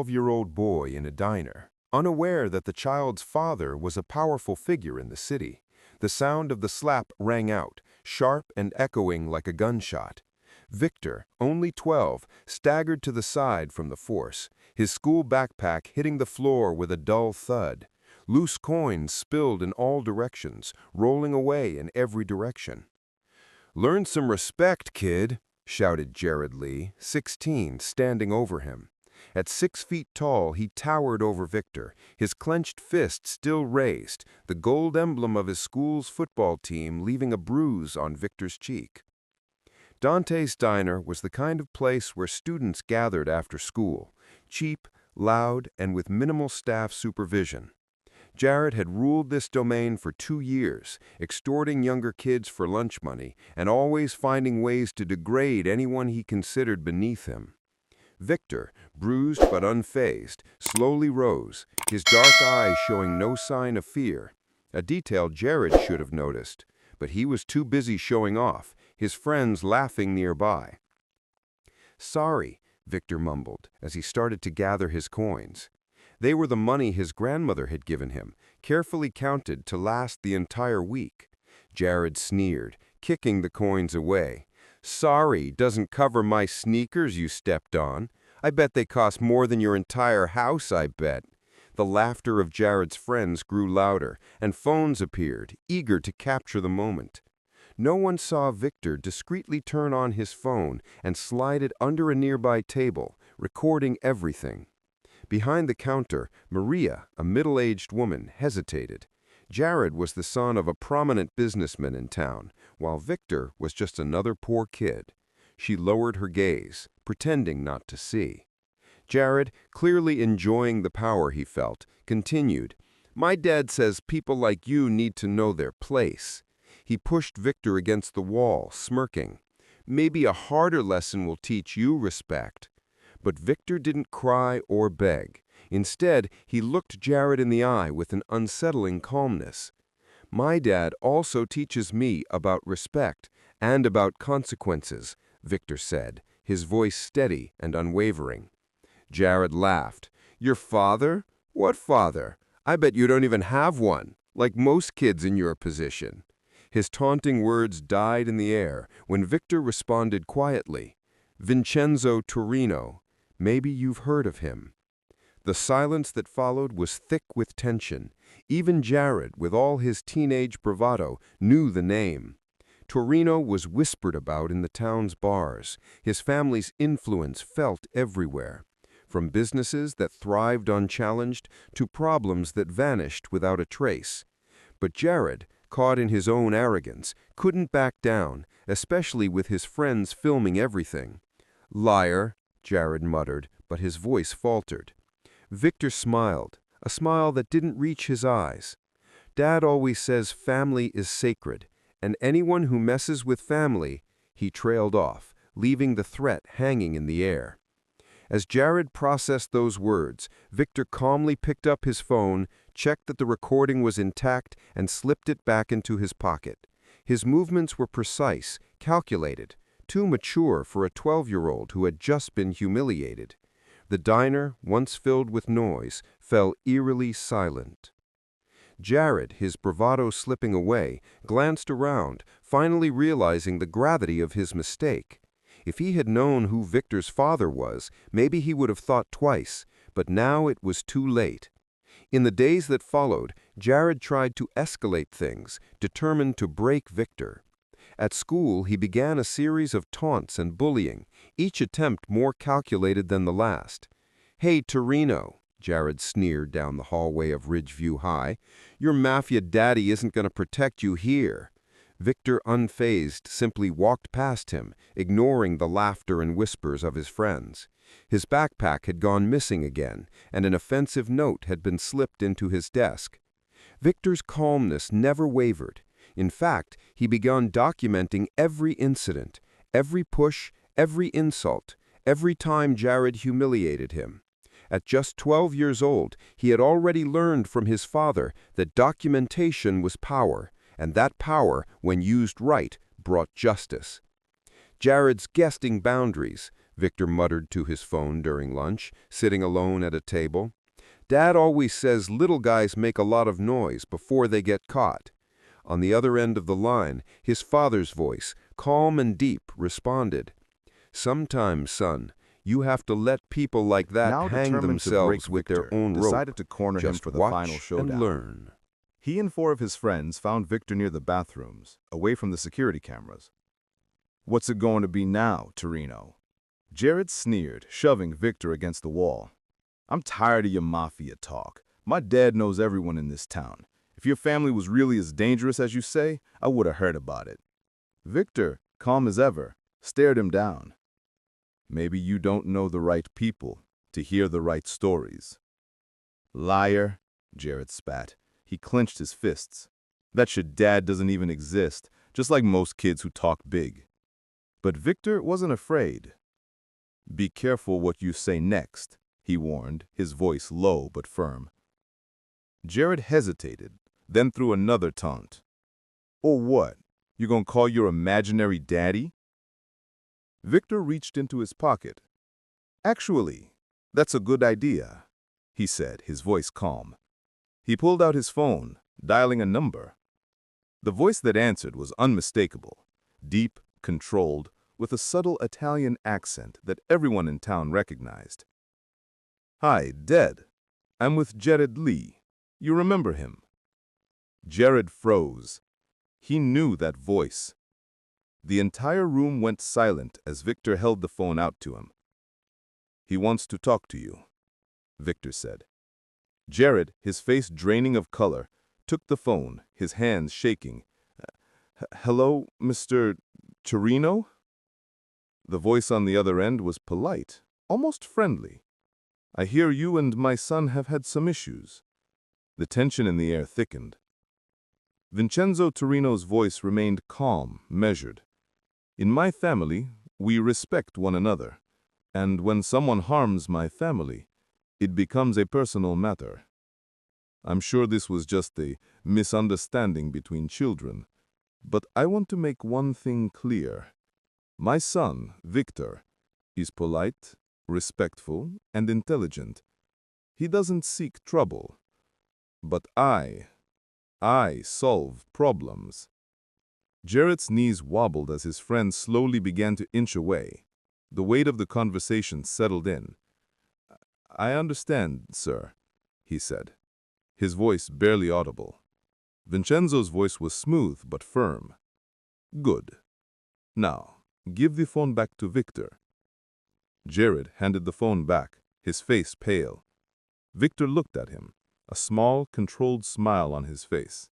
12-year-old boy in a diner, unaware that the child's father was a powerful figure in the city. The sound of the slap rang out, sharp and echoing like a gunshot. Victor, only 12, staggered to the side from the force, his school backpack hitting the floor with a dull thud. Loose coins spilled in all directions, rolling away in every direction. "Learn some respect, kid," shouted Jared Lee, 16, standing over him. At 6 feet tall, he towered over Victor, his clenched fist still raised, the gold emblem of his school's football team leaving a bruise on Victor's cheek. Dante's Diner was the kind of place where students gathered after school, cheap, loud, and with minimal staff supervision. Jared had ruled this domain for 2 years, extorting younger kids for lunch money and always finding ways to degrade anyone he considered beneath him. Victor, bruised but unfazed, slowly rose, his dark eyes showing no sign of fear, a detail Jared should have noticed, but he was too busy showing off, his friends laughing nearby. "Sorry," Victor mumbled as he started to gather his coins. They were the money his grandmother had given him, carefully counted to last the entire week. Jared sneered, kicking the coins away. "Sorry doesn't cover my sneakers you stepped on. I bet they cost more than your entire house, I bet." The laughter of Jared's friends grew louder, and phones appeared, eager to capture the moment. No one saw Victor discreetly turn on his phone and slide it under a nearby table, recording everything. Behind the counter, Maria, a middle-aged woman, hesitated. Jared was the son of a prominent businessman in town, while Victor was just another poor kid. She lowered her gaze, pretending not to see. Jared, clearly enjoying the power he felt, continued, "My dad says people like you need to know their place." He pushed Victor against the wall, smirking. "Maybe a harder lesson will teach you respect." But Victor didn't cry or beg. Instead, he looked Jared in the eye with an unsettling calmness. "My dad also teaches me about respect and about consequences," Victor said, his voice steady and unwavering. Jared laughed. "Your father? What father? I bet you don't even have one, like most kids in your position." His taunting words died in the air when Victor responded quietly, "Vincenzo Torino. Maybe you've heard of him." The silence that followed was thick with tension. Even Jared, with all his teenage bravado, knew the name. Torino was whispered about in the town's bars. His family's influence felt everywhere, from businesses that thrived unchallenged to problems that vanished without a trace. But Jared, caught in his own arrogance, couldn't back down, especially with his friends filming everything. "Liar," Jared muttered, but his voice faltered. Victor smiled, a smile that didn't reach his eyes. "Dad always says family is sacred, and anyone who messes with family—" He trailed off, leaving the threat hanging in the air. As Jared processed those words, Victor calmly picked up his phone, checked that the recording was intact, and slipped it back into his pocket. His movements were precise, calculated, too mature for a 12-year-old who had just been humiliated. The diner, once filled with noise, fell eerily silent. Jared, his bravado slipping away, glanced around, finally realizing the gravity of his mistake. If he had known who Victor's father was, maybe he would have thought twice, but now it was too late. In the days that followed, Jared tried to escalate things, determined to break Victor. At school, he began a series of taunts and bullying, each attempt more calculated than the last. "Hey, Torino," Jared sneered down the hallway of Ridgeview High, "your Mafia daddy isn't going to protect you here." Victor, unfazed, simply walked past him, ignoring the laughter and whispers of his friends. His backpack had gone missing again, and an offensive note had been slipped into his desk. Victor's calmness never wavered. In fact, he began documenting every incident, every push, every insult, every time Jared humiliated him. At just 12 years old, he had already learned from his father that documentation was power, and that power, when used right, brought justice. Jared's guessing boundaries, Victor muttered to his phone during lunch, sitting alone at a table. Dad always says little guys make a lot of noise before they get caught. On the other end of the line, his father's voice, calm and deep, responded, "Sometimes, son, you have to let people like that Now hang determined to break themselves with Victor, their own decided rope. to corner him Just for the watch final showdown. and learn." He and 4 of his friends found Victor near the bathrooms, away from the security cameras. "What's it going to be now, Torino?" Jared sneered, shoving Victor against the wall. "I'm tired of your mafia talk. My dad knows everyone in this town. If your family was really as dangerous as you say, I would have heard about it." Victor, calm as ever, stared him down. "Maybe you don't know the right people to hear the right stories." "Liar," Jared spat. He clenched his fists. "That your dad doesn't even exist, just like most kids who talk big." But Victor wasn't afraid. "Be careful what you say next," he warned, his voice low but firm. Jared hesitated, then threw another taunt. "Or what? You gonna call your imaginary daddy?" Victor reached into his pocket. "Actually, that's a good idea," he said, his voice calm. He pulled out his phone, dialing a number. The voice that answered was unmistakable, deep, controlled, with a subtle Italian accent that everyone in town recognized. "Hi, Dad. I'm with Jared Lee. You remember him?" Jared froze. He knew that voice. The entire room went silent as Victor held the phone out to him. "He wants to talk to you," Victor said. Jared, his face draining of color, took the phone, his hands shaking. "Hello, Mr. Torino?" The voice on the other end was polite, almost friendly. "I hear you and my son have had some issues." The tension in the air thickened. Vincenzo Torino's voice remained calm, measured. "In my family, we respect one another, and when someone harms my family, it becomes a personal matter. I'm sure this was just a misunderstanding between children, but I want to make one thing clear. My son, Victor, is polite, respectful, and intelligent. He doesn't seek trouble. But I solve problems." Jared's knees wobbled as his friend slowly began to inch away. The weight of the conversation settled in. "I understand, sir," he said, his voice barely audible. Vincenzo's voice was smooth but firm. "Good. Now, give the phone back to Victor." Jared handed the phone back, his face pale. Victor looked at him, a small, controlled smile on his face.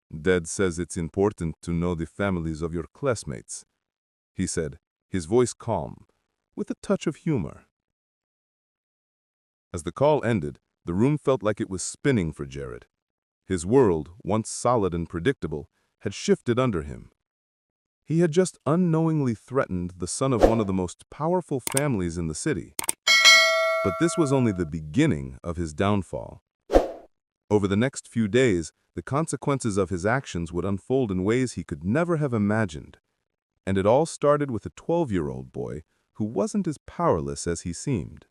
"Dad says it's important to know the families of your classmates," he said, his voice calm, with a touch of humor. As the call ended, the room felt like it was spinning for Jared. His world, once solid and predictable, had shifted under him. He had just unknowingly threatened the son of one of the most powerful families in the city. But this was only the beginning of his downfall. Over the next few days, the consequences of his actions would unfold in ways he could never have imagined. And it all started with a 12-year-old boy who wasn't as powerless as he seemed.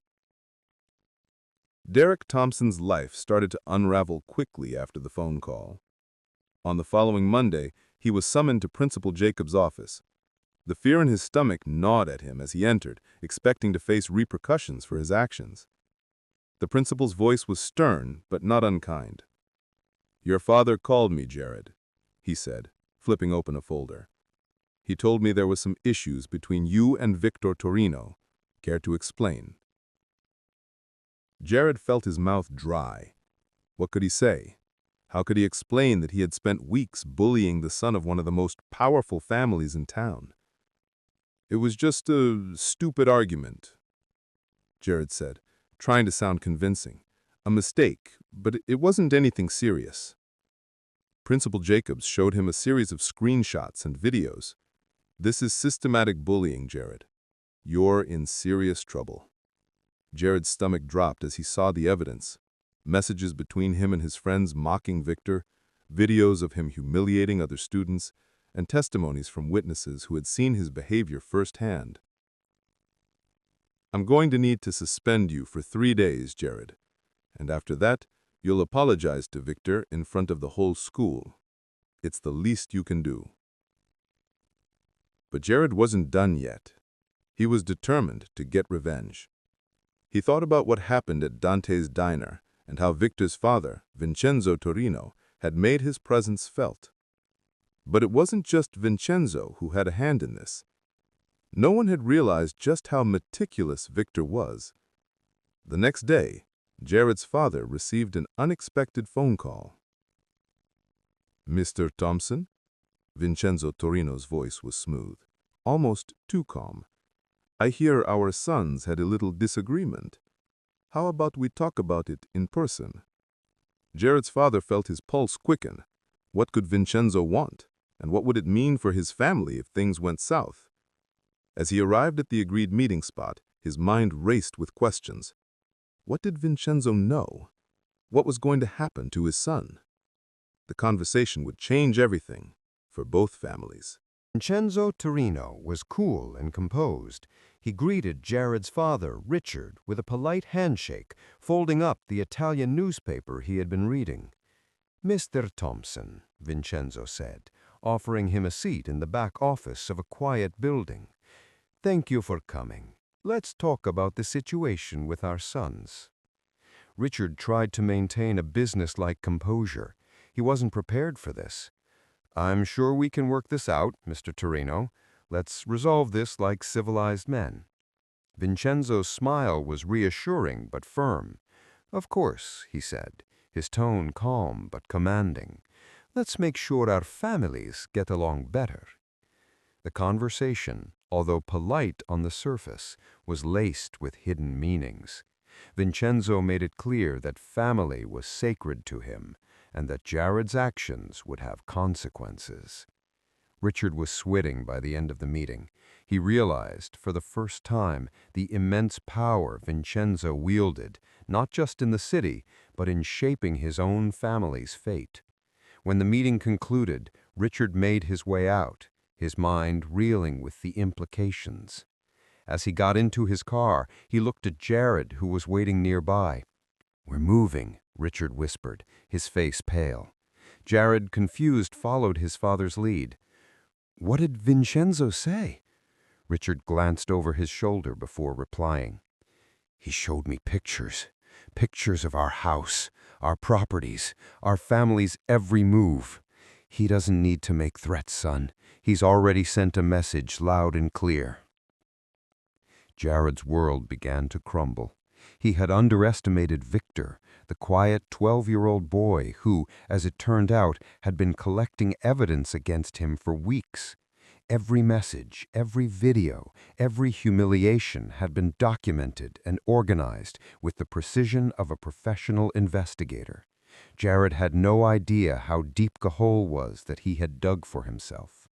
Derek Thompson's life started to unravel quickly after the phone call. On the following Monday, he was summoned to Principal Jacobs' office. The fear in his stomach gnawed at him as he entered, expecting to face repercussions for his actions. The principal's voice was stern, but not unkind. "Your father called me, Jared," he said, flipping open a folder. "He told me there was some issues between you and Victor Torino. Care to explain?" Jared felt his mouth dry. What could he say? How could he explain that he had spent weeks bullying the son of one of the most powerful families in town? "It was just a stupid argument," Jared said, trying to sound convincing. "A mistake, but it wasn't anything serious." Principal Jacobs showed him a series of screenshots and videos. "This is systematic bullying, Jared. You're in serious trouble." Jared's stomach dropped as he saw the evidence. Messages between him and his friends mocking Victor, videos of him humiliating other students, and testimonies from witnesses who had seen his behavior firsthand. I'm going to need to suspend you for 3 days, Jared. And after that, you'll apologize to Victor in front of the whole school. It's the least you can do." But Jared wasn't done yet. He was determined to get revenge. He thought about what happened at Dante's diner and how Victor's father, Vincenzo Torino, had made his presence felt. But it wasn't just Vincenzo who had a hand in this. No one had realized just how meticulous Victor was. The next day, Jared's father received an unexpected phone call. "Mr. Thompson?" Vincenzo Torino's voice was smooth, almost too calm. "I hear our sons had a little disagreement. How about we talk about it in person?" Jared's father felt his pulse quicken. What could Vincenzo want? And what would it mean for his family if things went south? As he arrived at the agreed meeting spot, his mind raced with questions. What did Vincenzo know? What was going to happen to his son? The conversation would change everything for both families. Vincenzo Torino was cool and composed. He greeted Jared's father, Richard, with a polite handshake, folding up the Italian newspaper he had been reading. "Mr. Thompson," Vincenzo said, offering him a seat in the back office of a quiet building. "Thank you for coming. Let's talk about the situation with our sons." Richard tried to maintain a businesslike composure. He wasn't prepared for this. "I'm sure we can work this out, Mr. Torino. Let's resolve this like civilized men." Vincenzo's smile was reassuring but firm. "Of course," he said, his tone calm but commanding. "Let's make sure our families get along better." The conversation, although polite on the surface, was laced with hidden meanings. Vincenzo made it clear that family was sacred to him, and that Jared's actions would have consequences. Richard was sweating by the end of the meeting. He realized, for the first time, the immense power Vincenzo wielded, not just in the city, but in shaping his own family's fate. When the meeting concluded, Richard made his way out, his mind reeling with the implications. As he got into his car, he looked at Jared, who was waiting nearby. "We're moving," Richard whispered, his face pale. Jared, confused, followed his father's lead. "What did Vincenzo say?" Richard glanced over his shoulder before replying. "He showed me pictures of our house, our properties, our family's every move. He doesn't need to make threats, son. He's already sent a message loud and clear." Jared's world began to crumble. He had underestimated Victor, the quiet 12-year-old boy who, as it turned out, had been collecting evidence against him for weeks. Every message, every video, every humiliation had been documented and organized with the precision of a professional investigator. Jared had no idea how deep the hole was that he had dug for himself.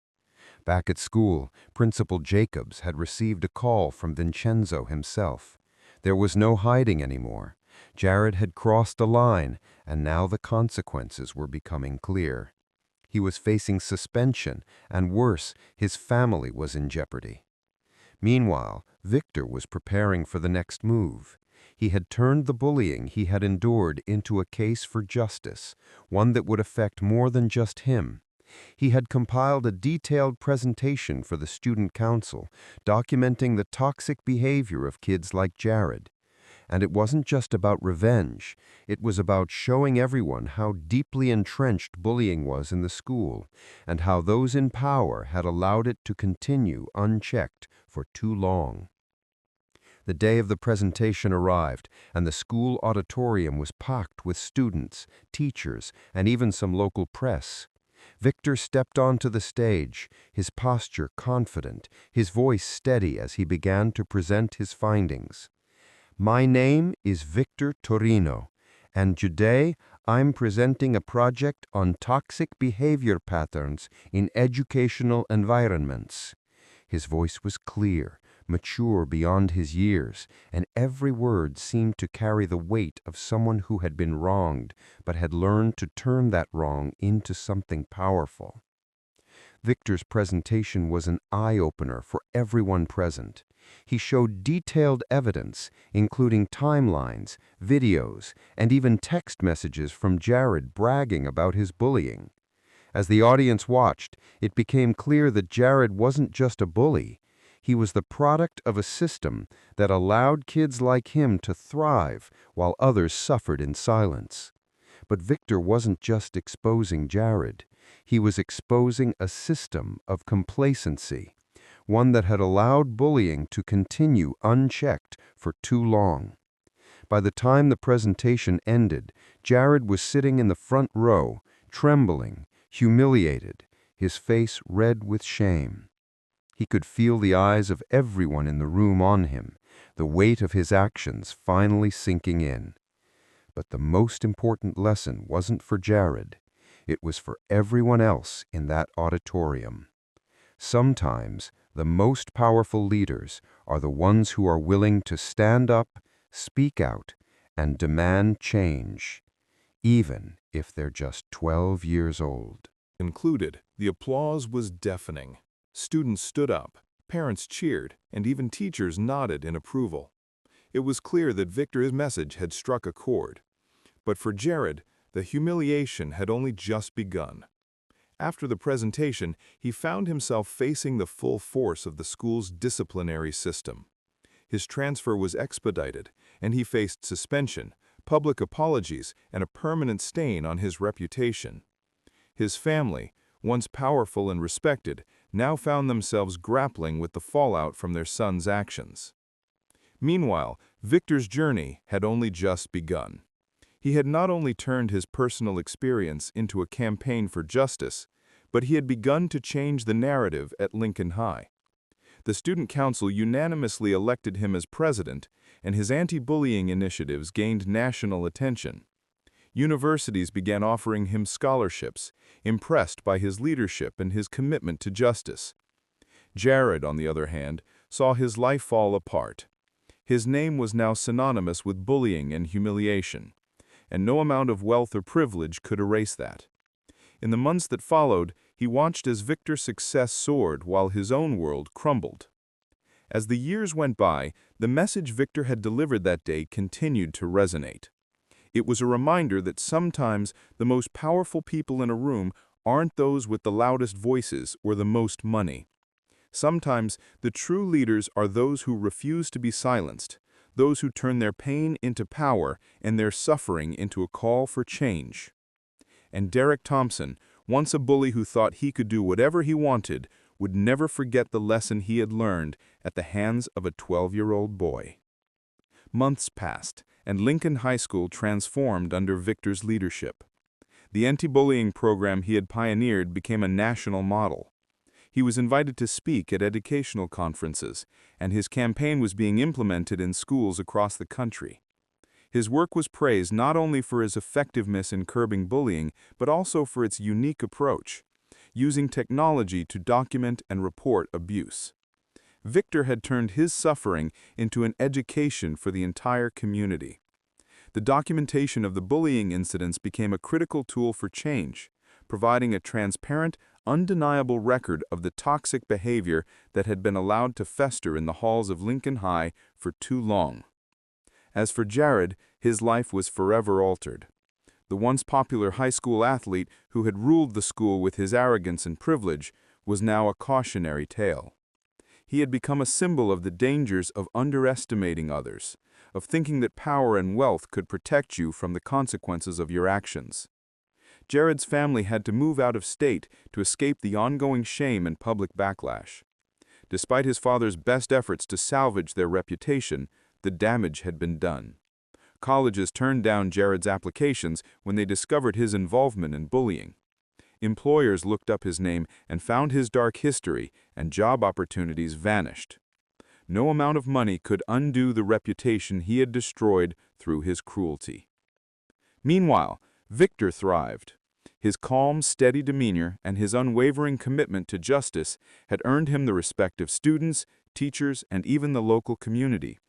Back at school, Principal Jacobs had received a call from Vincenzo himself. There was no hiding anymore. Jared had crossed the line, and now the consequences were becoming clear. He was facing suspension, and worse, his family was in jeopardy. Meanwhile, Victor was preparing for the next move. He had turned the bullying he had endured into a case for justice, one that would affect more than just him. He had compiled a detailed presentation for the student council, documenting the toxic behavior of kids like Jared. And it wasn't just about revenge. It was about showing everyone how deeply entrenched bullying was in the school, and how those in power had allowed it to continue unchecked for too long. The day of the presentation arrived, and the school auditorium was packed with students, teachers, and even some local press. Victor stepped onto the stage, his posture confident, his voice steady as he began to present his findings. "My name is Victor Torino, and today I'm presenting a project on toxic behavior patterns in educational environments." His voice was clear, mature beyond his years, and every word seemed to carry the weight of someone who had been wronged, but had learned to turn that wrong into something powerful. Victor's presentation was an eye-opener for everyone present. He showed detailed evidence, including timelines, videos, and even text messages from Jared bragging about his bullying. As the audience watched, it became clear that Jared wasn't just a bully. He was the product of a system that allowed kids like him to thrive while others suffered in silence. But Victor wasn't just exposing Jared. He was exposing a system of complacency, one that had allowed bullying to continue unchecked for too long. By the time the presentation ended, Jared was sitting in the front row, trembling, humiliated, his face red with shame. He could feel the eyes of everyone in the room on him, the weight of his actions finally sinking in. But the most important lesson wasn't for Jared. It was for everyone else in that auditorium. Sometimes the most powerful leaders are the ones who are willing to stand up, speak out, and demand change, even if they're just 12 years old. Concluded, the applause was deafening. Students stood up, parents cheered, and even teachers nodded in approval. It was clear that Victor's message had struck a chord. But for Jared, the humiliation had only just begun. After the presentation, he found himself facing the full force of the school's disciplinary system. His transfer was expedited, and he faced suspension, public apologies, and a permanent stain on his reputation. His family, once powerful and respected, now found themselves grappling with the fallout from their son's actions. Meanwhile, Victor's journey had only just begun. He had not only turned his personal experience into a campaign for justice, but he had begun to change the narrative at Lincoln High. The student council unanimously elected him as president, and his anti-bullying initiatives gained national attention. Universities began offering him scholarships, impressed by his leadership and his commitment to justice. Jared, on the other hand, saw his life fall apart. His name was now synonymous with bullying and humiliation, and no amount of wealth or privilege could erase that. In the months that followed, he watched as Victor's success soared while his own world crumbled. As the years went by, the message Victor had delivered that day continued to resonate. It was a reminder that sometimes the most powerful people in a room aren't those with the loudest voices or the most money. Sometimes the true leaders are those who refuse to be silenced, those who turn their pain into power and their suffering into a call for change. And Derek Thompson, once a bully who thought he could do whatever he wanted, would never forget the lesson he had learned at the hands of a 12-year-old boy. Months passed, and Lincoln High School transformed under Victor's leadership. The anti-bullying program he had pioneered became a national model. He was invited to speak at educational conferences, and his campaign was being implemented in schools across the country. His work was praised not only for his effectiveness in curbing bullying, but also for its unique approach, using technology to document and report abuse. Victor had turned his suffering into an education for the entire community. The documentation of the bullying incidents became a critical tool for change, providing a transparent, undeniable record of the toxic behavior that had been allowed to fester in the halls of Lincoln High for too long. As for Jared, his life was forever altered. The once popular high school athlete who had ruled the school with his arrogance and privilege was now a cautionary tale. He had become a symbol of the dangers of underestimating others, of thinking that power and wealth could protect you from the consequences of your actions. Jared's family had to move out of state to escape the ongoing shame and public backlash. Despite his father's best efforts to salvage their reputation, the damage had been done. Colleges turned down Jared's applications when they discovered his involvement in bullying. Employers looked up his name and found his dark history, and job opportunities vanished. No amount of money could undo the reputation he had destroyed through his cruelty. Meanwhile, Victor thrived. His calm, steady demeanor and his unwavering commitment to justice had earned him the respect of students, teachers, and even the local community.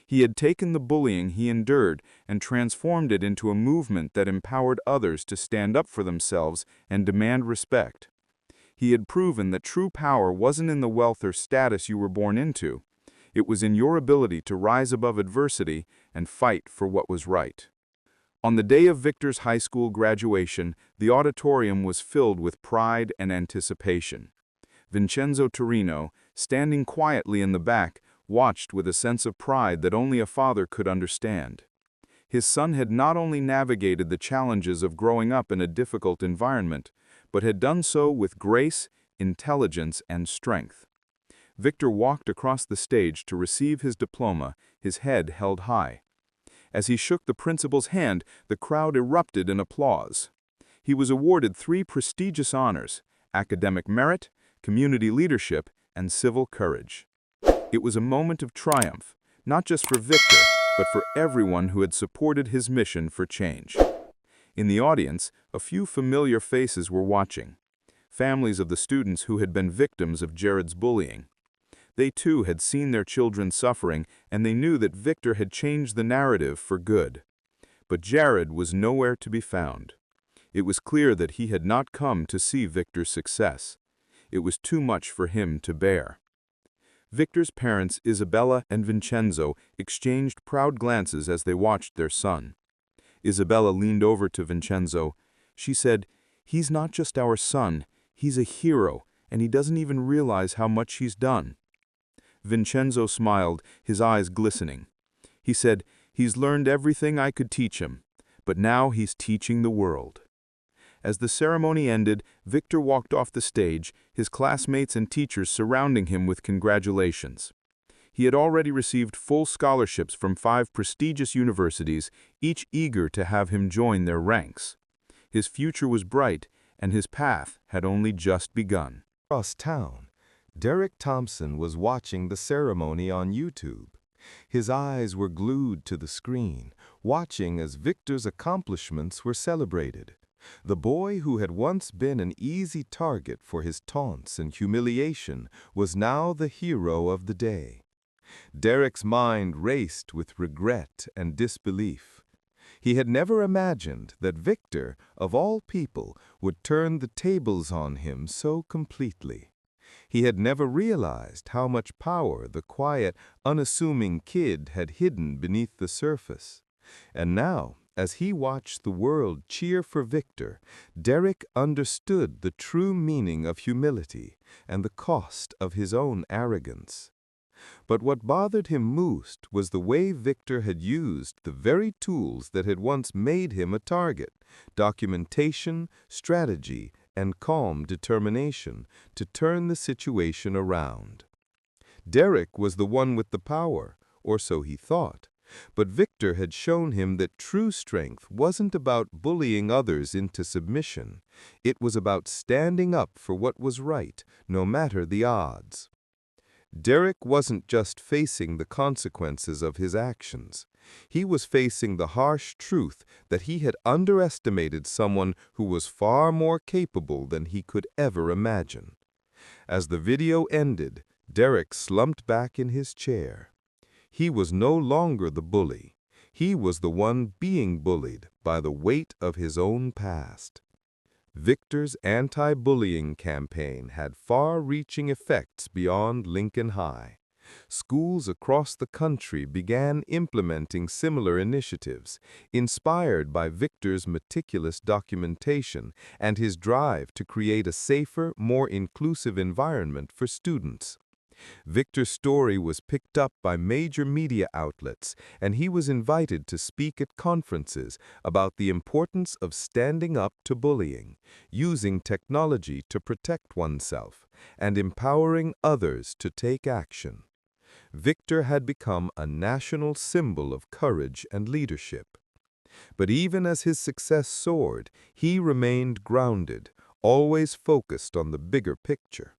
He had taken the bullying he endured and transformed it into a movement that empowered others to stand up for themselves and demand respect. He had proven that true power wasn't in the wealth or status you were born into. It was in your ability to rise above adversity and fight for what was right. On the day of Victor's high school graduation, the auditorium was filled with pride and anticipation. Vincenzo Torino, standing quietly in the back, watched with a sense of pride that only a father could understand. His son had not only navigated the challenges of growing up in a difficult environment, but had done so with grace, intelligence, and strength. Victor walked across the stage to receive his diploma, his head held high. As he shook the principal's hand, the crowd erupted in applause. He was awarded 3 prestigious honors: academic merit, community leadership, and civil courage. It was a moment of triumph, not just for Victor, but for everyone who had supported his mission for change. In the audience, a few familiar faces were watching. Families of the students who had been victims of Jared's bullying. They too had seen their children suffering, and they knew that Victor had changed the narrative for good. But Jared was nowhere to be found. It was clear that he had not come to see Victor's success. It was too much for him to bear. Victor's parents, Isabella and Vincenzo, exchanged proud glances as they watched their son. Isabella leaned over to Vincenzo. She said, "He's not just our son, he's a hero, and he doesn't even realize how much he's done." Vincenzo smiled, his eyes glistening. He said, "He's learned everything I could teach him, but now he's teaching the world." As the ceremony ended, Victor walked off the stage, his classmates and teachers surrounding him with congratulations. He had already received full scholarships from 5 prestigious universities, each eager to have him join their ranks. His future was bright, and his path had only just begun. Across town, Derek Thompson was watching the ceremony on YouTube. His eyes were glued to the screen, watching as Victor's accomplishments were celebrated. The boy who had once been an easy target for his taunts and humiliation was now the hero of the day. Derek's mind raced with regret and disbelief. He had never imagined that Victor, of all people, would turn the tables on him so completely. He had never realized how much power the quiet, unassuming kid had hidden beneath the surface. And now, as he watched the world cheer for Victor, Derek understood the true meaning of humility and the cost of his own arrogance. But what bothered him most was the way Victor had used the very tools that had once made him a target: documentation, strategy, and calm determination to turn the situation around. Derek was the one with the power, or so he thought. But Victor had shown him that true strength wasn't about bullying others into submission. It was about standing up for what was right, no matter the odds. Derek wasn't just facing the consequences of his actions. He was facing the harsh truth that he had underestimated someone who was far more capable than he could ever imagine. As the video ended, Derek slumped back in his chair. He was no longer the bully. He was the one being bullied by the weight of his own past. Victor's anti-bullying campaign had far-reaching effects beyond Lincoln High. Schools across the country began implementing similar initiatives, inspired by Victor's meticulous documentation and his drive to create a safer, more inclusive environment for students. Victor's story was picked up by major media outlets, and he was invited to speak at conferences about the importance of standing up to bullying, using technology to protect oneself, and empowering others to take action. Victor had become a national symbol of courage and leadership. But even as his success soared, he remained grounded, always focused on the bigger picture.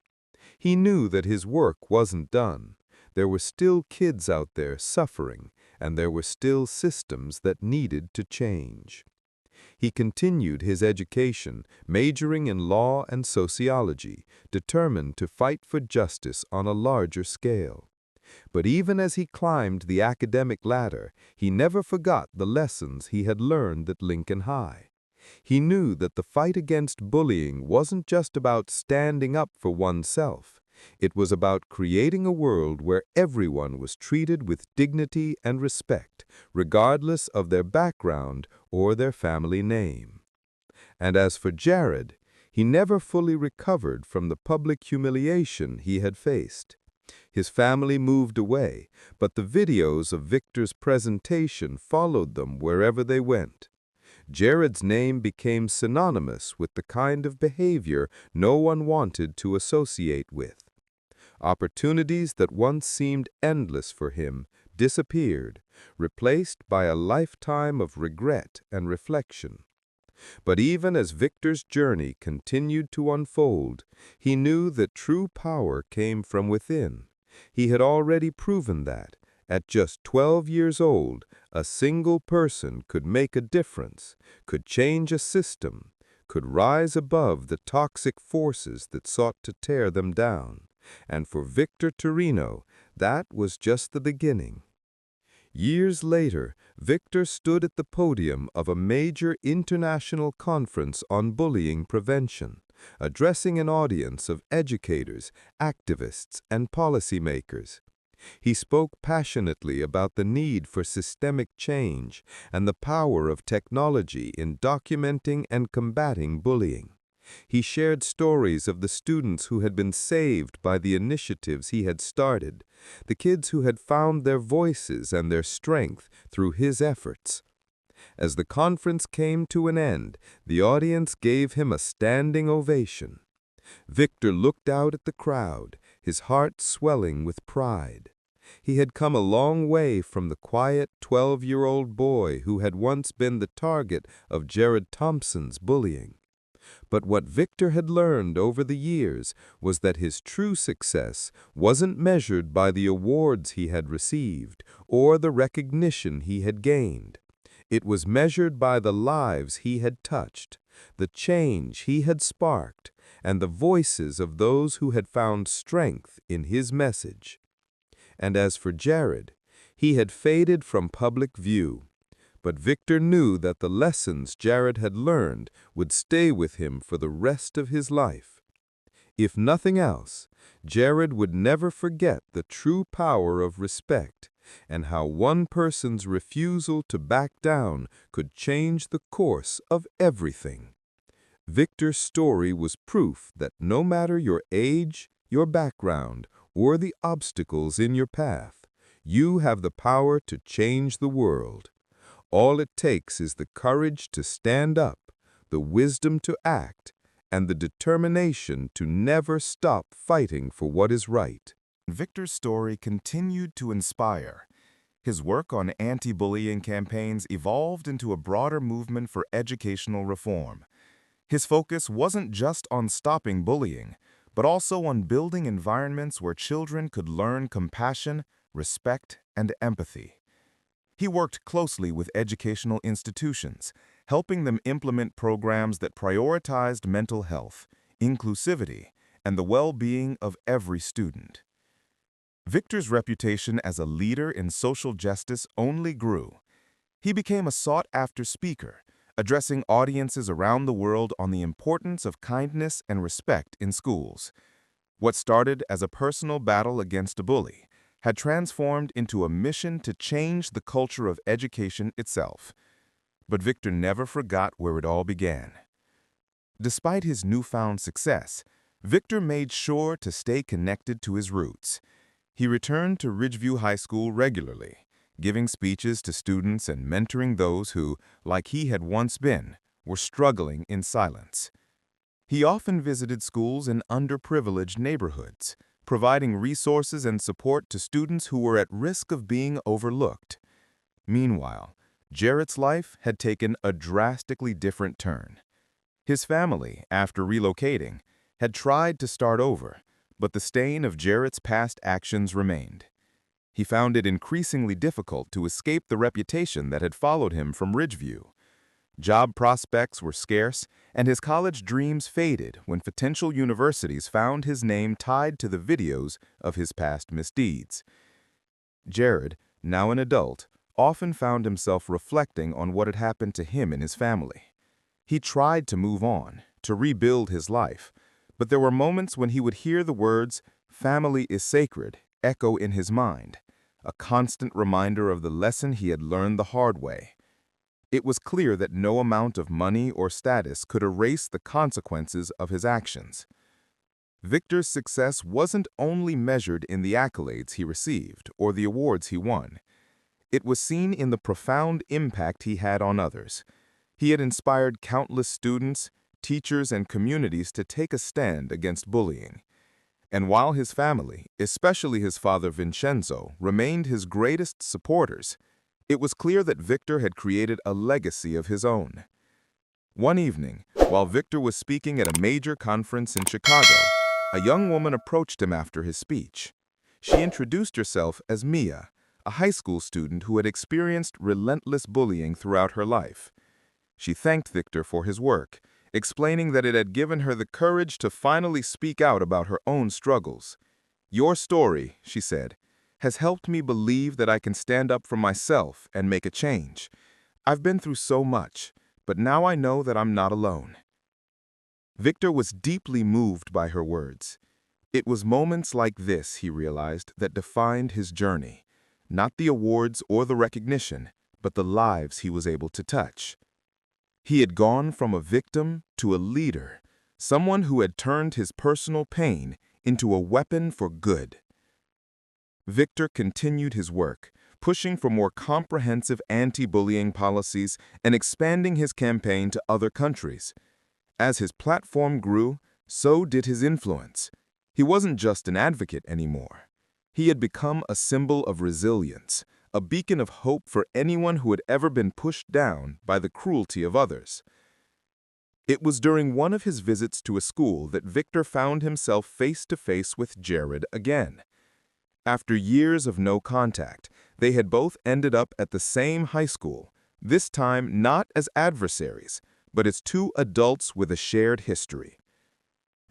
He knew that his work wasn't done. There were still kids out there suffering, and there were still systems that needed to change. He continued his education, majoring in law and sociology, determined to fight for justice on a larger scale. But even as he climbed the academic ladder, he never forgot the lessons he had learned at Lincoln High. He knew that the fight against bullying wasn't just about standing up for oneself. It was about creating a world where everyone was treated with dignity and respect, regardless of their background or their family name. And as for Jared, he never fully recovered from the public humiliation he had faced. His family moved away, but the videos of Victor's presentation followed them wherever they went. Jared's name became synonymous with the kind of behavior no one wanted to associate with. Opportunities that once seemed endless for him disappeared, replaced by a lifetime of regret and reflection. But even as Victor's journey continued to unfold, he knew that true power came from within. He had already proven that, at just 12 years old, a single person could make a difference, could change a system, could rise above the toxic forces that sought to tear them down. And for Victor Torino, that was just the beginning. Years later, Victor stood at the podium of a major international conference on bullying prevention, addressing an audience of educators, activists, and policymakers. He spoke passionately about the need for systemic change and the power of technology in documenting and combating bullying. He shared stories of the students who had been saved by the initiatives he had started, the kids who had found their voices and their strength through his efforts. As the conference came to an end, the audience gave him a standing ovation. Victor looked out at the crowd, his heart swelling with pride. He had come a long way from the quiet 12-year-old boy who had once been the target of Jared Thompson's bullying. But what Victor had learned over the years was that his true success wasn't measured by the awards he had received or the recognition he had gained. It was measured by the lives he had touched, the change he had sparked, and the voices of those who had found strength in his message. And as for Jared, he had faded from public view. But Victor knew that the lessons Jared had learned would stay with him for the rest of his life. If nothing else, Jared would never forget the true power of respect and how one person's refusal to back down could change the course of everything. Victor's story was proof that no matter your age, your background, or the obstacles in your path, you have the power to change the world. All it takes is the courage to stand up, the wisdom to act, and the determination to never stop fighting for what is right. Victor's story continued to inspire. His work on anti-bullying campaigns evolved into a broader movement for educational reform. His focus wasn't just on stopping bullying, but also on building environments where children could learn compassion, respect, and empathy. He worked closely with educational institutions, helping them implement programs that prioritized mental health, inclusivity, and the well-being of every student. Victor's reputation as a leader in social justice only grew. He became a sought-after speaker, addressing audiences around the world on the importance of kindness and respect in schools. What started as a personal battle against a bully had transformed into a mission to change the culture of education itself. But Victor never forgot where it all began. Despite his newfound success, Victor made sure to stay connected to his roots. He returned to Ridgeview High School regularly, giving speeches to students and mentoring those who, like he had once been, were struggling in silence. He often visited schools in underprivileged neighborhoods, providing resources and support to students who were at risk of being overlooked. Meanwhile, Jared's life had taken a drastically different turn. His family, after relocating, had tried to start over, but the stain of Jared's past actions remained. He found it increasingly difficult to escape the reputation that had followed him from Ridgeview. Job prospects were scarce, and his college dreams faded when potential universities found his name tied to the videos of his past misdeeds. Jared, now an adult, often found himself reflecting on what had happened to him and his family. He tried to move on, to rebuild his life, but there were moments when he would hear the words, "Family is sacred," echo in his mind, a constant reminder of the lesson he had learned the hard way. It was clear that no amount of money or status could erase the consequences of his actions. Victor's success wasn't only measured in the accolades he received or the awards he won. It was seen in the profound impact he had on others. He had inspired countless students, teachers, and communities to take a stand against bullying. And while his family, especially his father Vincenzo, remained his greatest supporters, it was clear that Victor had created a legacy of his own. One evening, while Victor was speaking at a major conference in Chicago, a young woman approached him after his speech. She introduced herself as Mia, a high school student who had experienced relentless bullying throughout her life. She thanked Victor for his work, explaining that it had given her the courage to finally speak out about her own struggles. "Your story," she said, "has helped me believe that I can stand up for myself and make a change. I've been through so much, but now I know that I'm not alone." Victor was deeply moved by her words. It was moments like this, he realized, that defined his journey. Not the awards or the recognition, but the lives he was able to touch. He had gone from a victim to a leader, someone who had turned his personal pain into a weapon for good. Victor continued his work, pushing for more comprehensive anti-bullying policies and expanding his campaign to other countries. As his platform grew, so did his influence. He wasn't just an advocate anymore. He had become a symbol of resilience, a beacon of hope for anyone who had ever been pushed down by the cruelty of others. It was during one of his visits to a school that Victor found himself face to face with Jared again. After years of no contact, they had both ended up at the same high school, this time not as adversaries, but as two adults with a shared history.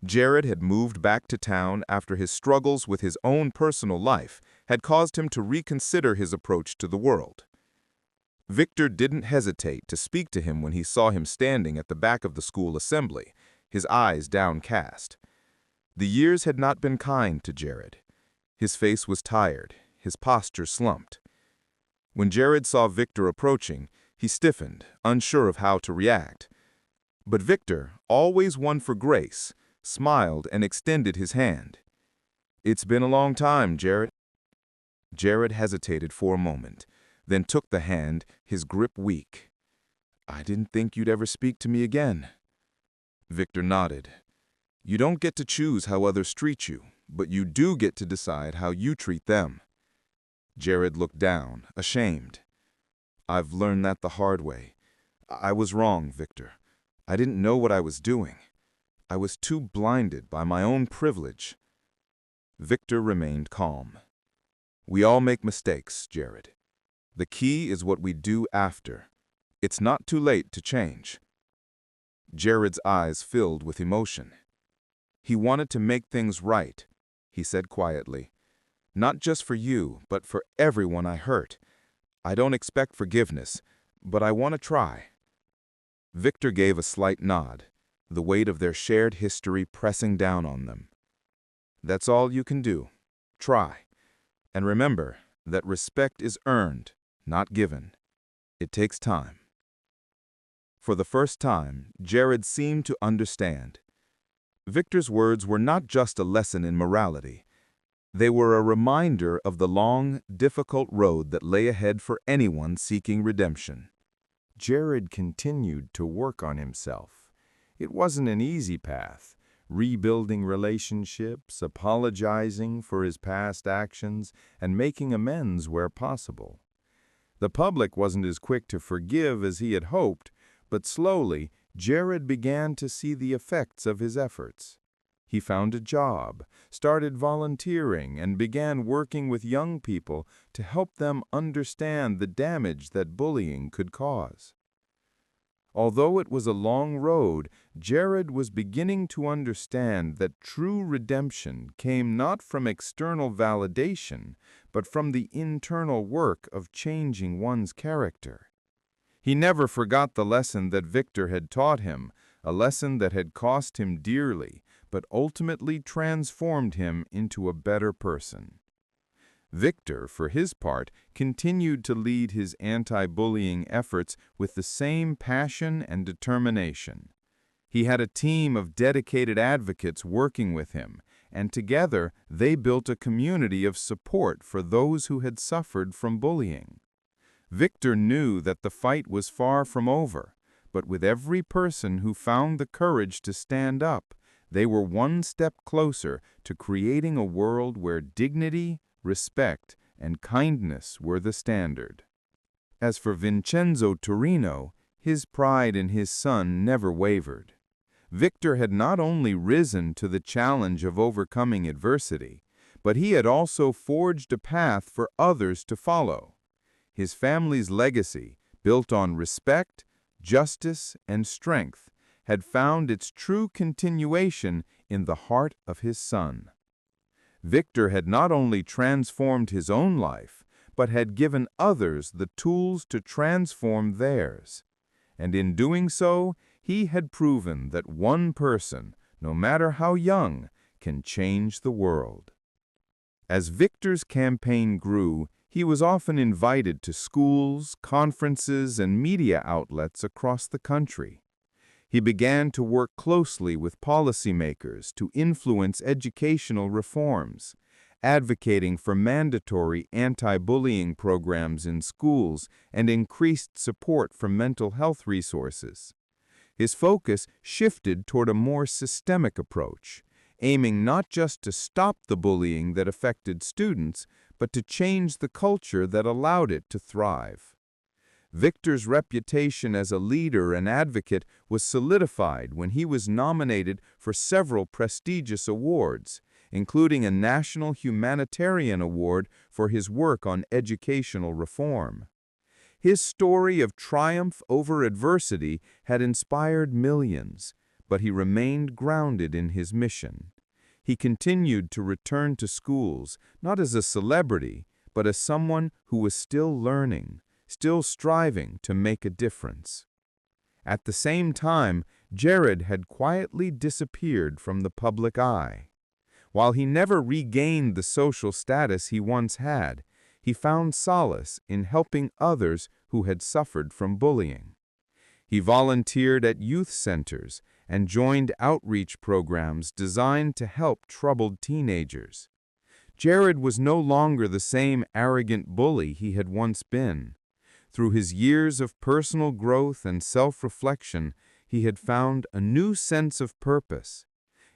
Jared had moved back to town after his struggles with his own personal life had caused him to reconsider his approach to the world. Victor didn't hesitate to speak to him when he saw him standing at the back of the school assembly, his eyes downcast. The years had not been kind to Jared. His face was tired, his posture slumped. When Jared saw Victor approaching, he stiffened, unsure of how to react. But Victor, always one for grace, smiled and extended his hand. "It's been a long time, Jared." Jared hesitated for a moment, then took the hand, his grip weak. "I didn't think you'd ever speak to me again." Victor nodded. "You don't get to choose how others treat you, but you do get to decide how you treat them." Jared looked down, ashamed. "I've learned that the hard way. I was wrong, Victor. I didn't know what I was doing. I was too blinded by my own privilege." Victor remained calm. "We all make mistakes, Jared. The key is what we do after. It's not too late to change." Jared's eyes filled with emotion. "He wanted to make things right," he said quietly. "Not just for you, but for everyone I hurt. I don't expect forgiveness, but I want to try." Victor gave a slight nod, the weight of their shared history pressing down on them. "That's all you can do. Try. And remember that respect is earned, not given. It takes time." For the first time, Jared seemed to understand. Victor's words were not just a lesson in morality. They were a reminder of the long, difficult road that lay ahead for anyone seeking redemption. Jared continued to work on himself. It wasn't an easy path, rebuilding relationships, apologizing for his past actions, and making amends where possible. The public wasn't as quick to forgive as he had hoped, but slowly, Jared began to see the effects of his efforts. He found a job, started volunteering, and began working with young people to help them understand the damage that bullying could cause. Although it was a long road, Jared was beginning to understand that true redemption came not from external validation, but from the internal work of changing one's character. He never forgot the lesson that Victor had taught him, a lesson that had cost him dearly, but ultimately transformed him into a better person. Victor, for his part, continued to lead his anti-bullying efforts with the same passion and determination. He had a team of dedicated advocates working with him, and together they built a community of support for those who had suffered from bullying. Victor knew that the fight was far from over, but with every person who found the courage to stand up, they were one step closer to creating a world where dignity, respect, and kindness were the standard. As for Vincenzo Torino, his pride in his son never wavered. Victor had not only risen to the challenge of overcoming adversity, but he had also forged a path for others to follow. His family's legacy, built on respect, justice, and strength, had found its true continuation in the heart of his son. Victor had not only transformed his own life, but had given others the tools to transform theirs. And in doing so, he had proven that one person, no matter how young, can change the world. As Victor's campaign grew, he was often invited to schools, conferences, and media outlets across the country. He began to work closely with policymakers to influence educational reforms, advocating for mandatory anti-bullying programs in schools and increased support for mental health resources. His focus shifted toward a more systemic approach, aiming not just to stop the bullying that affected students, but to change the culture that allowed it to thrive. Victor's reputation as a leader and advocate was solidified when he was nominated for several prestigious awards, including a National Humanitarian Award for his work on educational reform. His story of triumph over adversity had inspired millions, but he remained grounded in his mission. He continued to return to schools, not as a celebrity, but as someone who was still learning, still striving to make a difference. At the same time, Jared had quietly disappeared from the public eye. While he never regained the social status he once had, he found solace in helping others who had suffered from bullying. He volunteered at youth centers and joined outreach programs designed to help troubled teenagers. Jared was no longer the same arrogant bully he had once been. Through his years of personal growth and self-reflection, he had found a new sense of purpose.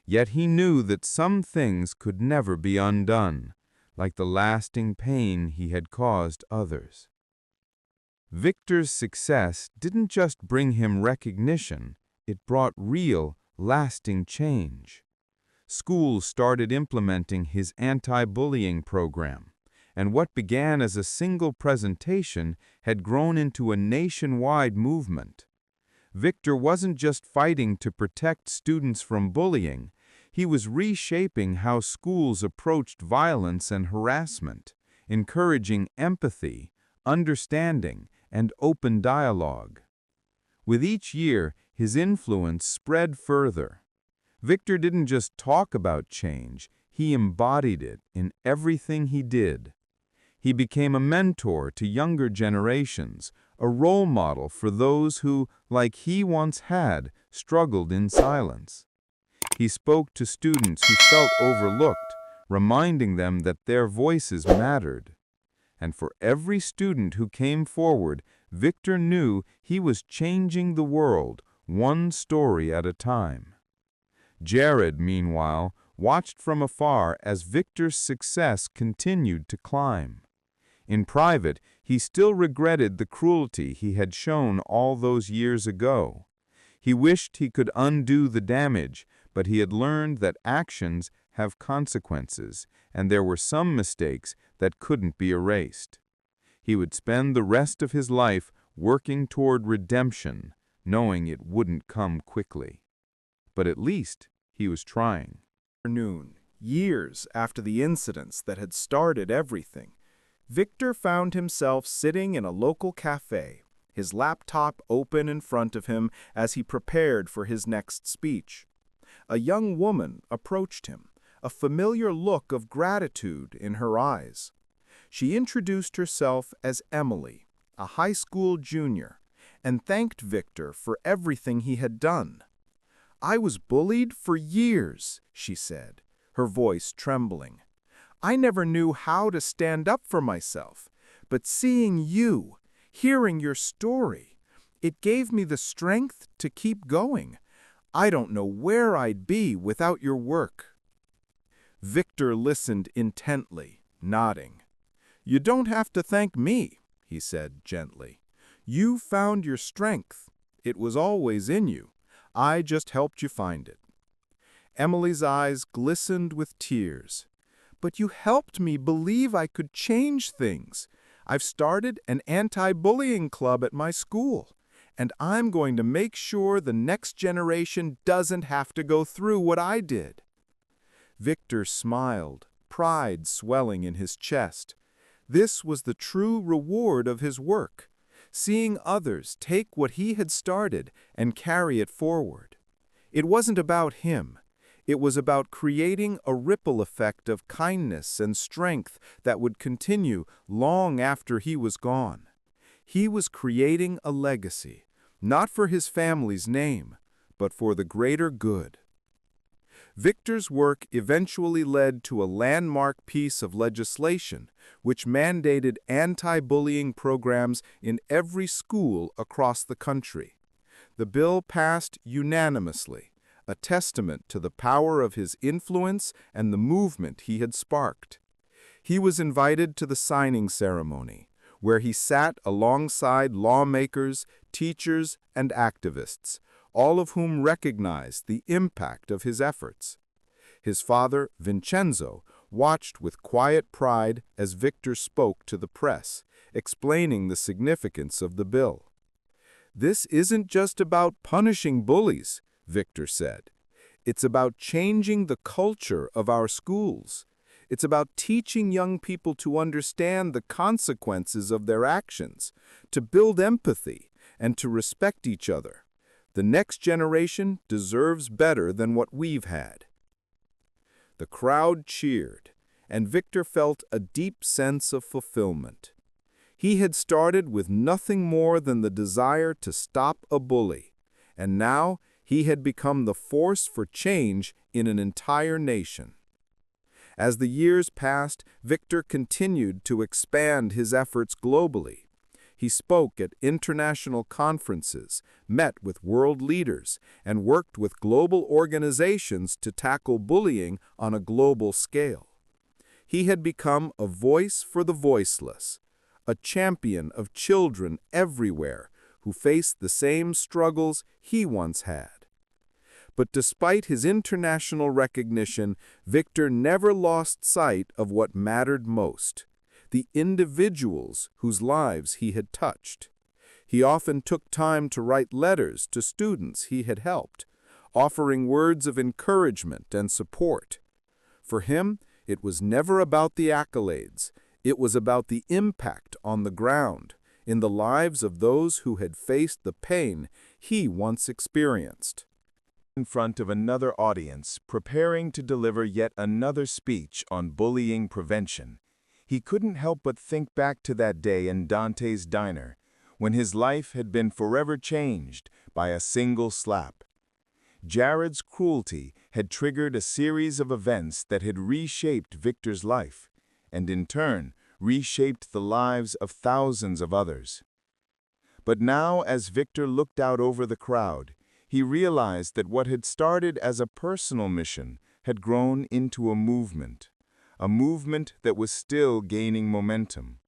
Yet he knew that some things could never be undone, like the lasting pain he had caused others. Victor's success didn't just bring him recognition, it brought real, lasting change. Schools started implementing his anti-bullying program, and what began as a single presentation had grown into a nationwide movement. Victor wasn't just fighting to protect students from bullying, he was reshaping how schools approached violence and harassment, encouraging empathy, understanding, and open dialogue. With each year, his influence spread further. Victor didn't just talk about change, he embodied it in everything he did. He became a mentor to younger generations, a role model for those who, like he once had, struggled in silence. He spoke to students who felt overlooked, reminding them that their voices mattered. And for every student who came forward, Victor knew he was changing the world, one story at a time. Jared, meanwhile, watched from afar as Victor's success continued to climb. In private, he still regretted the cruelty he had shown all those years ago. He wished he could undo the damage, but he had learned that actions have consequences, and there were some mistakes that couldn't be erased. He would spend the rest of his life working toward redemption, knowing it wouldn't come quickly. But at least he was trying. Years after the incidents that had started everything, Victor found himself sitting in a local cafe, his laptop open in front of him as he prepared for his next speech. A young woman approached him, a familiar look of gratitude in her eyes. She introduced herself as Emily, a high school junior, and thanked Victor for everything he had done. "I was bullied for years," she said, her voice trembling. "I never knew how to stand up for myself, but seeing you, hearing your story, it gave me the strength to keep going. I don't know where I'd be without your work." Victor listened intently, nodding. "You don't have to thank me," he said gently. "You found your strength. It was always in you. I just helped you find it." Emily's eyes glistened with tears. "But you helped me believe I could change things. I've started an anti-bullying club at my school, and I'm going to make sure the next generation doesn't have to go through what I did." Victor smiled, pride swelling in his chest. This was the true reward of his work, seeing others take what he had started and carry it forward. It wasn't about him. It was about creating a ripple effect of kindness and strength that would continue long after he was gone. He was creating a legacy, not for his family's name, but for the greater good. Victor's work eventually led to a landmark piece of legislation which mandated anti-bullying programs in every school across the country. The bill passed unanimously, a testament to the power of his influence and the movement he had sparked. He was invited to the signing ceremony, where he sat alongside lawmakers, teachers, and activists, all of whom recognized the impact of his efforts. His father, Vincenzo, watched with quiet pride as Victor spoke to the press, explaining the significance of the bill. "This isn't just about punishing bullies," Victor said. "It's about changing the culture of our schools. It's about teaching young people to understand the consequences of their actions, to build empathy, and to respect each other. The next generation deserves better than what we've had." The crowd cheered, and Victor felt a deep sense of fulfillment. He had started with nothing more than the desire to stop a bully, and now he had become the force for change in an entire nation. As the years passed, Victor continued to expand his efforts globally. He spoke at international conferences, met with world leaders, and worked with global organizations to tackle bullying on a global scale. He had become a voice for the voiceless, a champion of children everywhere who faced the same struggles he once had. But despite his international recognition, Victor never lost sight of what mattered most: the individuals whose lives he had touched. He often took time to write letters to students he had helped, offering words of encouragement and support. For him, it was never about the accolades. It was about the impact on the ground, in the lives of those who had faced the pain he once experienced. In front of another audience, preparing to deliver yet another speech on bullying prevention, he couldn't help but think back to that day in Dante's diner, when his life had been forever changed by a single slap. Jared's cruelty had triggered a series of events that had reshaped Victor's life, and in turn, reshaped the lives of thousands of others. But now, as Victor looked out over the crowd, he realized that what had started as a personal mission had grown into a movement that was still gaining momentum,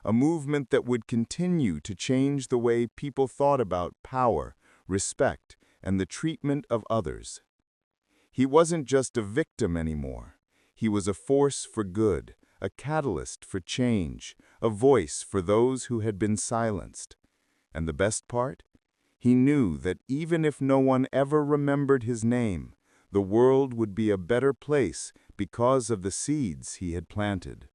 a movement that would continue to change the way people thought about power, respect, and the treatment of others. He wasn't just a victim anymore. He was a force for good, a catalyst for change, a voice for those who had been silenced. And the best part? He knew that even if no one ever remembered his name, the world would be a better place because of the seeds he had planted.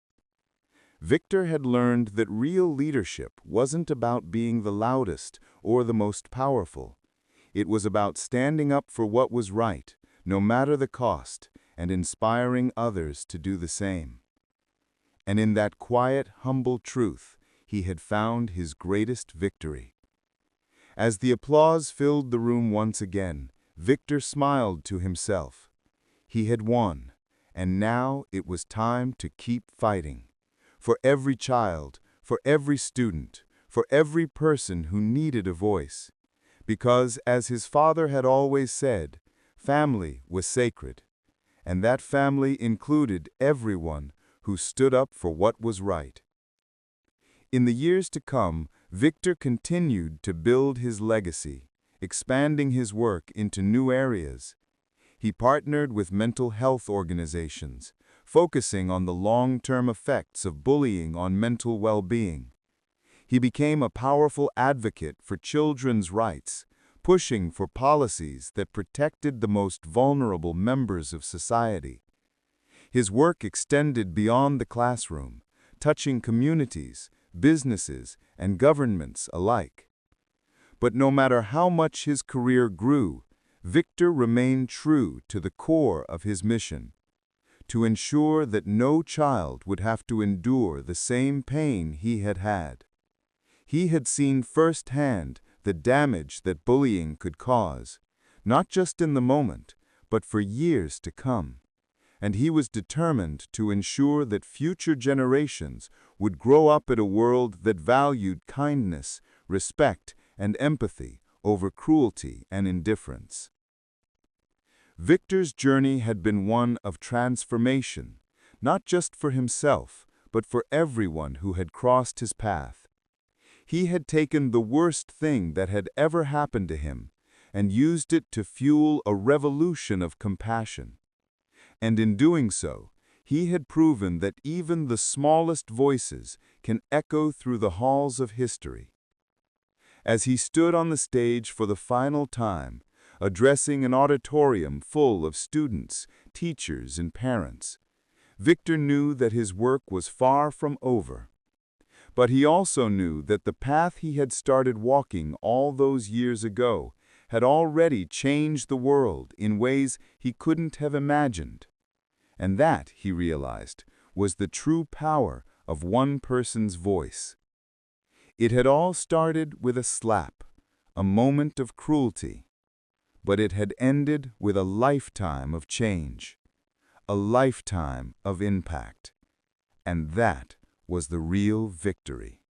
Victor had learned that real leadership wasn't about being the loudest or the most powerful. It was about standing up for what was right, no matter the cost, and inspiring others to do the same. And in that quiet, humble truth, he had found his greatest victory. As the applause filled the room once again, Victor smiled to himself. He had won, and now it was time to keep fighting. For every child, for every student, for every person who needed a voice. Because, as his father had always said, family was sacred. And that family included everyone who stood up for what was right. In the years to come, Victor continued to build his legacy, expanding his work into new areas. He partnered with mental health organizations, focusing on the long-term effects of bullying on mental well-being. He became a powerful advocate for children's rights, pushing for policies that protected the most vulnerable members of society. His work extended beyond the classroom, touching communities, businesses, and governments alike. But no matter how much his career grew, Victor remained true to the core of his mission: to ensure that no child would have to endure the same pain he had had. He had seen firsthand the damage that bullying could cause, not just in the moment, but for years to come. And he was determined to ensure that future generations would grow up in a world that valued kindness, respect, and empathy over cruelty and indifference. Victor's journey had been one of transformation, not just for himself, but for everyone who had crossed his path. He had taken the worst thing that had ever happened to him and used it to fuel a revolution of compassion. And in doing so, he had proven that even the smallest voices can echo through the halls of history. As he stood on the stage for the final time, addressing an auditorium full of students, teachers, and parents, Victor knew that his work was far from over. But he also knew that the path he had started walking all those years ago had already changed the world in ways he couldn't have imagined. And that, he realized, was the true power of one person's voice. It had all started with a slap, a moment of cruelty. But it had ended with a lifetime of change, a lifetime of impact. And that was the real victory.